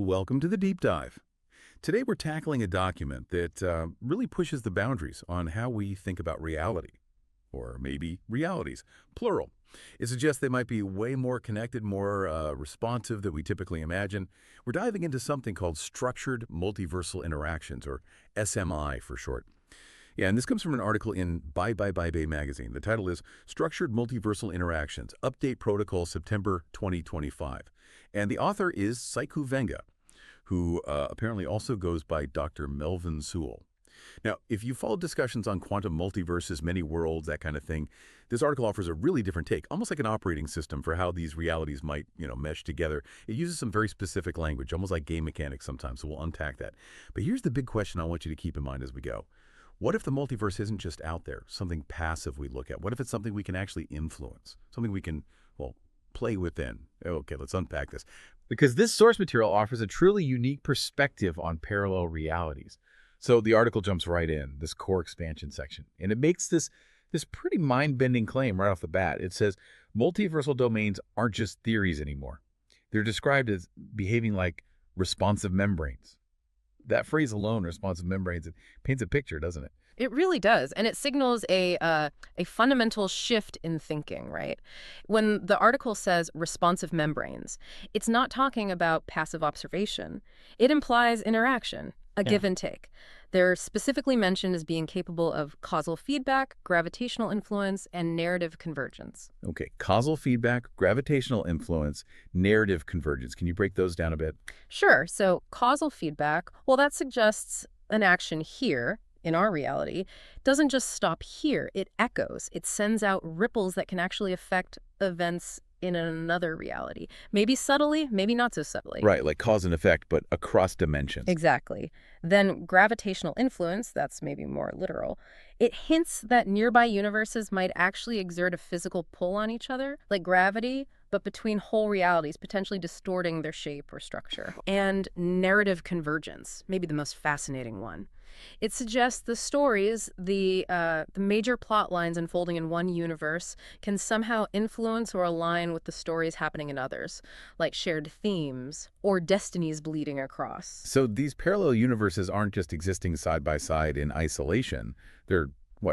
Welcome to the Deep Dive. Today we're tackling a document that really pushes the boundaries on how we think about reality, or maybe realities, plural. It suggests they might be way more connected, more responsive than we typically imagine. We're diving into something called Structured Multiversal Interactions, or SMI for short. Yeah, and this comes from an article in Bibebibibe Magazine. The title is Structured Multiversal Interactions, Update Protocol, September 2025. And the author is Saikou Venga, who apparently also goes by Dr. Melvin Sewell. Now, if you follow discussions on quantum multiverses, many worlds, that kind of thing, this article offers a really different take, almost like an operating system for how these realities might, mesh together. It uses some very specific language, almost like game mechanics sometimes, so we'll unpack that. But here's the big question I want you to keep in mind as we go. What if the multiverse isn't just out there, something passive we look at? What if it's something we can actually influence, something we can, well, play within? Okay, let's unpack this. Because this source material offers a truly unique perspective on parallel realities. So the article jumps right in, this core expansion section, and it makes this pretty mind-bending claim right off the bat. It says multiversal domains aren't just theories anymore. They're described as behaving like responsive membranes. That phrase alone, responsive membranes, it paints a picture, doesn't it? It really does, and it signals a fundamental shift in thinking, right? When the article says responsive membranes, it's not talking about passive observation. It implies interaction, a give and take. They're specifically mentioned as being capable of causal feedback, gravitational influence, and narrative convergence. Okay, causal feedback, gravitational influence, narrative convergence. Can you break those down a bit? Sure. So causal feedback, well, that suggests an action here in our reality doesn't just stop here. It echoes. It sends out ripples that can actually affect events in another reality. Maybe subtly, maybe not so subtly. Right, like cause and effect, but across dimensions. Exactly. Then gravitational influence, that's maybe more literal. It hints that nearby universes might actually exert a physical pull on each other, like gravity, but between whole realities, potentially distorting their shape or structure. And narrative convergence, maybe the most fascinating one. It suggests the stories, the major plot lines unfolding in one universe can somehow influence or align with the stories happening in others, like shared themes or destinies bleeding across. So these parallel universes aren't just existing side by side in isolation. They're,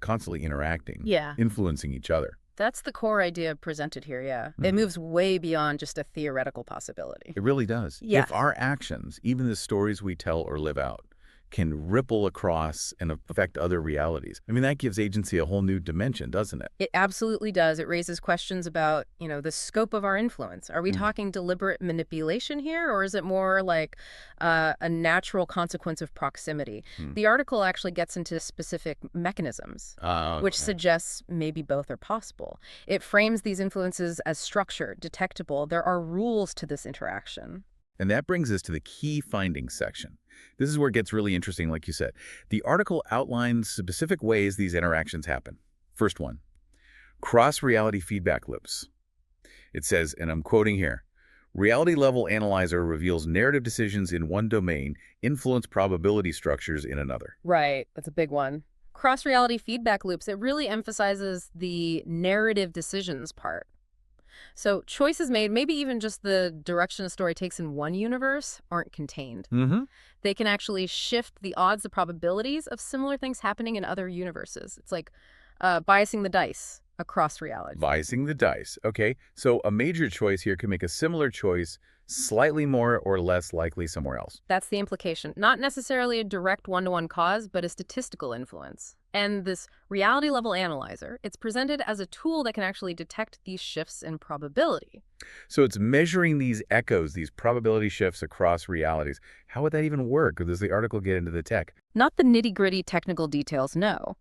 constantly interacting, influencing each other. That's the core idea presented here, yeah. It moves way beyond just a theoretical possibility. It really does. Yes. If our actions, even the stories we tell or live out, can ripple across and affect other realities. I mean, that gives agency a whole new dimension, doesn't it? It absolutely does. It raises questions about, the scope of our influence. Are we talking deliberate manipulation here, or is it more like a natural consequence of proximity? The article actually gets into specific mechanisms, which suggests maybe both are possible. It frames these influences as structured, detectable. There are rules to this interaction. And that brings us to the key findings section. This is where it gets really interesting, like you said. The article outlines specific ways these interactions happen. First one, cross-reality feedback loops. It says, and I'm quoting here, reality-level analyzer reveals narrative decisions in one domain influence probability structures in another. Right, that's a big one. Cross-reality feedback loops, it really emphasizes the narrative decisions part. So choices made, maybe even just the direction a story takes in one universe, aren't contained. They can actually shift the odds, the probabilities of similar things happening in other universes. It's like biasing the dice across reality. Biasing the dice. Okay, so a major choice here can make a similar choice slightly more or less likely somewhere else. That's the implication. Not necessarily a direct one-to-one cause, but a statistical influence. And this reality-level analyzer, it's presented as a tool that can actually detect these shifts in probability. So it's measuring these echoes, these probability shifts across realities. How would that even work? Or does the article get into the tech? Not the nitty-gritty technical details, no.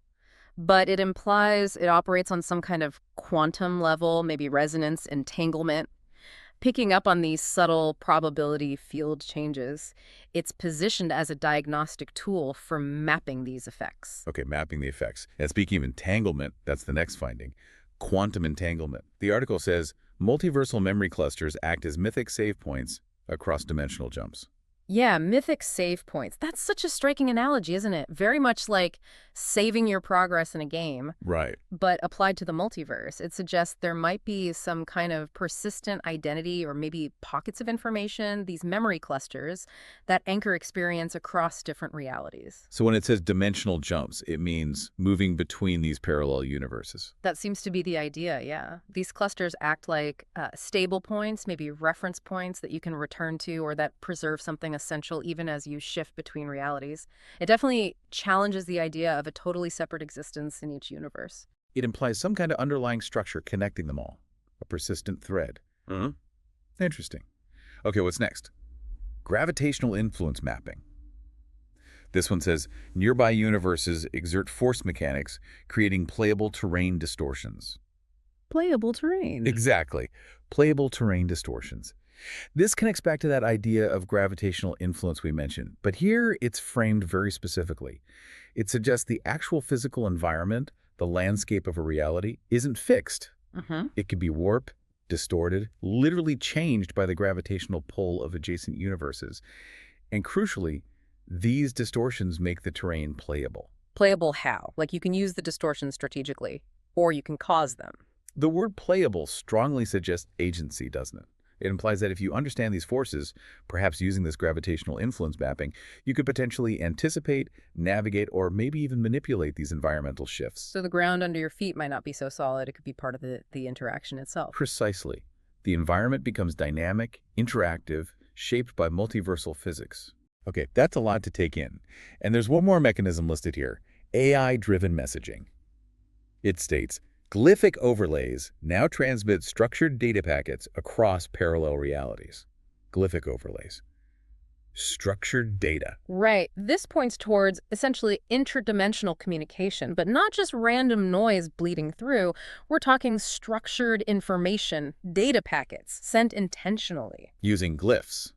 But it implies it operates on some kind of quantum level, maybe resonance, entanglement. Picking up on these subtle probability field changes, it's positioned as a diagnostic tool for mapping these effects. Okay, mapping the effects. And speaking of entanglement, that's the next finding. Quantum entanglement. The article says multiversal memory clusters act as mythic save points across dimensional jumps. Yeah, mythic save points. That's such a striking analogy, isn't it? Very much like saving your progress in a game, Right. but applied to the multiverse. It suggests there might be some kind of persistent identity or maybe pockets of information, these memory clusters, that anchor experience across different realities. So when it says dimensional jumps, it means moving between these parallel universes. That seems to be the idea, yeah. These clusters act like stable points, maybe reference points that you can return to or that preserve something essential even as you shift between realities. It definitely challenges the idea of a totally separate existence in each universe. It implies some kind of underlying structure connecting them all, a persistent thread. Interesting. Okay, what's next? Gravitational influence mapping. This one says, nearby universes exert force mechanics, creating playable terrain distortions. Playable terrain. Exactly. Playable terrain distortions. This connects back to that idea of gravitational influence we mentioned, but here it's framed very specifically. It suggests the actual physical environment, the landscape of a reality, isn't fixed. It could be warped, distorted, literally changed by the gravitational pull of adjacent universes. And crucially, these distortions make the terrain playable. Playable how? Like you can use the distortions strategically, or you can cause them. The word playable strongly suggests agency, doesn't it? It implies that if you understand these forces, perhaps using this gravitational influence mapping, you could potentially anticipate, navigate, or maybe even manipulate these environmental shifts. So the ground under your feet might not be so solid. It could be part of the interaction itself. Precisely. The environment becomes dynamic, interactive, shaped by multiversal physics. Okay, that's a lot to take in. And there's one more mechanism listed here, AI-driven messaging. It states, glyphic overlays now transmit structured data packets across parallel realities. Glyphic overlays. Structured data. Right. This points towards essentially interdimensional communication, but not just random noise bleeding through. We're talking structured information, data packets, sent intentionally. Using glyphs,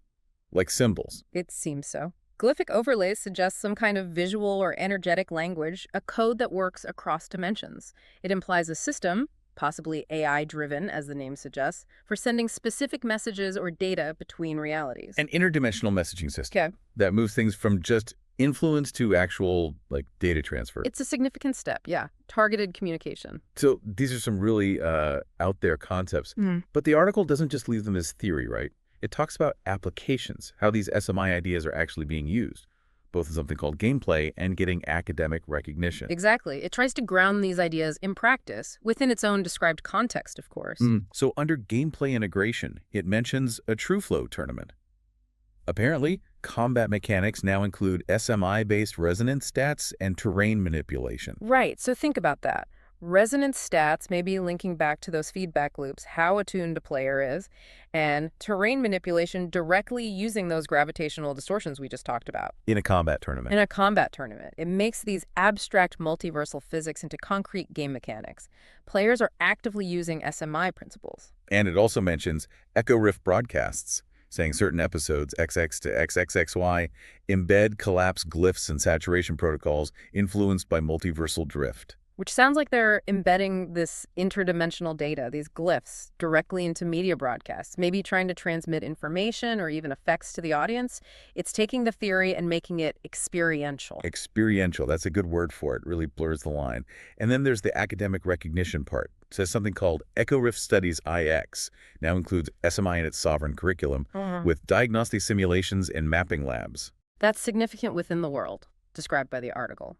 like symbols. It seems so. Glyphic overlays suggest some kind of visual or energetic language, a code that works across dimensions. It implies a system, possibly AI-driven, as the name suggests, for sending specific messages or data between realities. An interdimensional messaging system Okay. that moves things from just influence to actual, data transfer. It's a significant step, yeah. Targeted communication. So these are some really out there concepts. But the article doesn't just leave them as theory, right? It talks about applications, how these SMI ideas are actually being used, both in something called gameplay and getting academic recognition. Exactly. It tries to ground these ideas in practice, within its own described context, of course. So under gameplay integration, it mentions a TrueFlow tournament. Apparently, combat mechanics now include SMI-based resonance stats and terrain manipulation. Right, so think about that. Resonance stats may be linking back to those feedback loops, how attuned a player is, and terrain manipulation directly using those gravitational distortions we just talked about. In a combat tournament. In a combat tournament, it makes these abstract multiversal physics into concrete game mechanics. Players are actively using SMI principles. And it also mentions echo riff broadcasts, saying certain episodes, XX to XXXI, embed collapse glyphs and saturation protocols influenced by multiversal drift. Which sounds like they're embedding this interdimensional data, these glyphs, directly into media broadcasts, maybe trying to transmit information or even effects to the audience. It's taking the theory and making it experiential. Experiential, that's a good word for it, really blurs the line. And then there's the academic recognition part. It says something called Echo Riff Studies IX, now includes SMI in its sovereign curriculum, with diagnostic simulations and mapping labs. That's significant within the world, described by the article.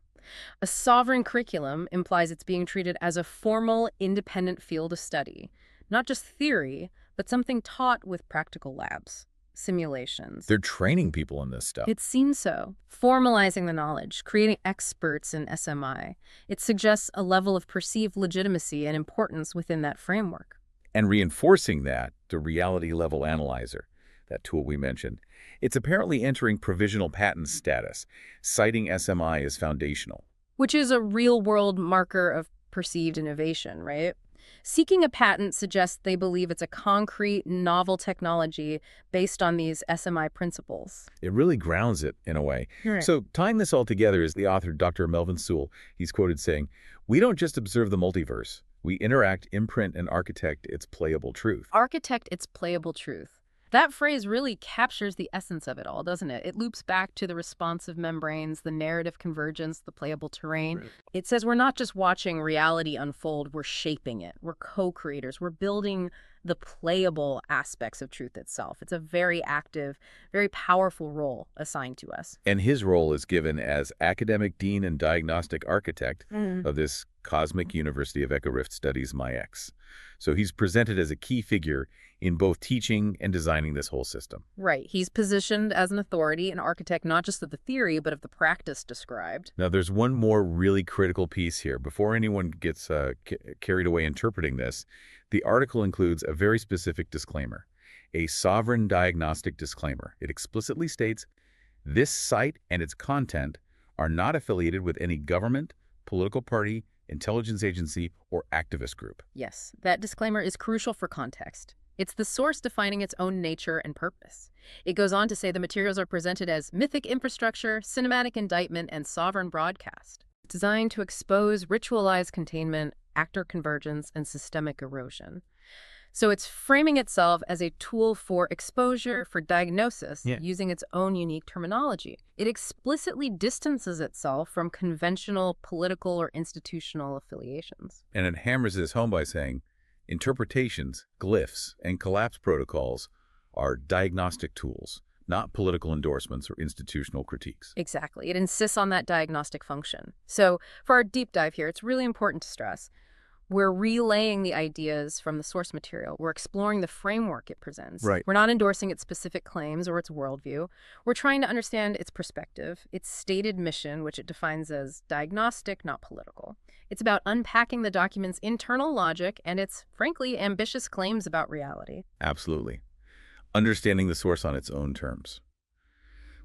A sovereign curriculum implies it's being treated as a formal, independent field of study, not just theory, but something taught with practical labs, simulations. They're training people in this stuff. It seems so. Formalizing the knowledge, creating experts in SMI. It suggests a level of perceived legitimacy and importance within that framework. And reinforcing that, the reality level analyzer, that tool we mentioned, it's apparently entering provisional patent status, citing SMI as foundational. Which is a real-world marker of perceived innovation, right? Seeking a patent suggests they believe it's a concrete, novel technology based on these SMI principles. It really grounds it in a way. Right. So tying this all together is the author, Dr. Melvin Sewell. He's quoted saying, "We don't just observe the multiverse. We interact, imprint, and architect its playable truth." Architect its playable truth. That phrase really captures the essence of it all, doesn't it? It loops back to the responsive membranes, the narrative convergence, the playable terrain. Right. It says we're not just watching reality unfold, we're shaping it. We're co-creators. We're building the playable aspects of truth itself. It's a very active, very powerful role assigned to us. And his role is given as academic dean and diagnostic architect of this Cosmic University of Echo Rift Studies MyX. So he's presented as a key figure in both teaching and designing this whole system. Right. He's positioned as an authority, an architect, not just of the theory, but of the practice described. Now, there's one more really critical piece here. Before anyone gets carried away interpreting this, the article includes a very specific disclaimer, a sovereign diagnostic disclaimer. It explicitly states, this site and its content are not affiliated with any government, political party, intelligence agency, or activist group. Yes, that disclaimer is crucial for context. It's the source defining its own nature and purpose. It goes on to say the materials are presented as mythic infrastructure, cinematic indictment, and sovereign broadcast, designed to expose ritualized containment, actor convergence, and systemic erosion. So it's framing itself as a tool for exposure, for diagnosis, using its own unique terminology. It explicitly distances itself from conventional political or institutional affiliations. And it hammers this home by saying, interpretations, glyphs, and collapse protocols are diagnostic tools, not political endorsements or institutional critiques. Exactly. It insists on that diagnostic function. So for our deep dive here, it's really important to stress we're relaying the ideas from the source material. We're exploring the framework it presents. Right. We're not endorsing its specific claims or its worldview. We're trying to understand its perspective, its stated mission, which it defines as diagnostic, not political. It's about unpacking the document's internal logic and its, frankly, ambitious claims about reality. Absolutely. Understanding the source on its own terms.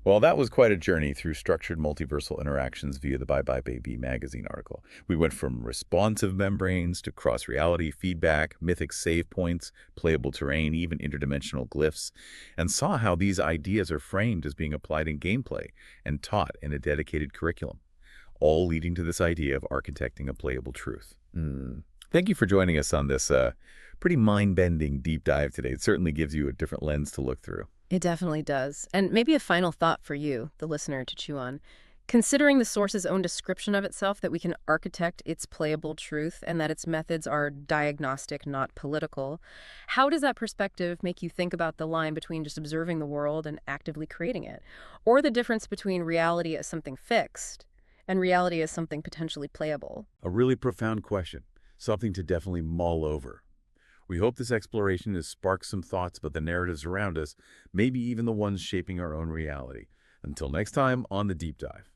Well, that was quite a journey through Structured Multiversal Interactions via the Bibebibebibe Magazine article. We went from responsive membranes to cross-reality feedback, mythic save points, playable terrain, even interdimensional glyphs, and saw how these ideas are framed as being applied in gameplay and taught in a dedicated curriculum, all leading to this idea of architecting a playable truth. Thank you for joining us on this pretty mind-bending deep dive today. It certainly gives you a different lens to look through. It definitely does. And maybe a final thought for you, the listener, to chew on. Considering the source's own description of itself, that we can architect its playable truth and that its methods are diagnostic, not political, how does that perspective make you think about the line between just observing the world and actively creating it? Or the difference between reality as something fixed and reality as something potentially playable? A really profound question, something to definitely mull over. We hope this exploration has sparked some thoughts about the narratives around us, maybe even the ones shaping our own reality. Until next time on The Deep Dive.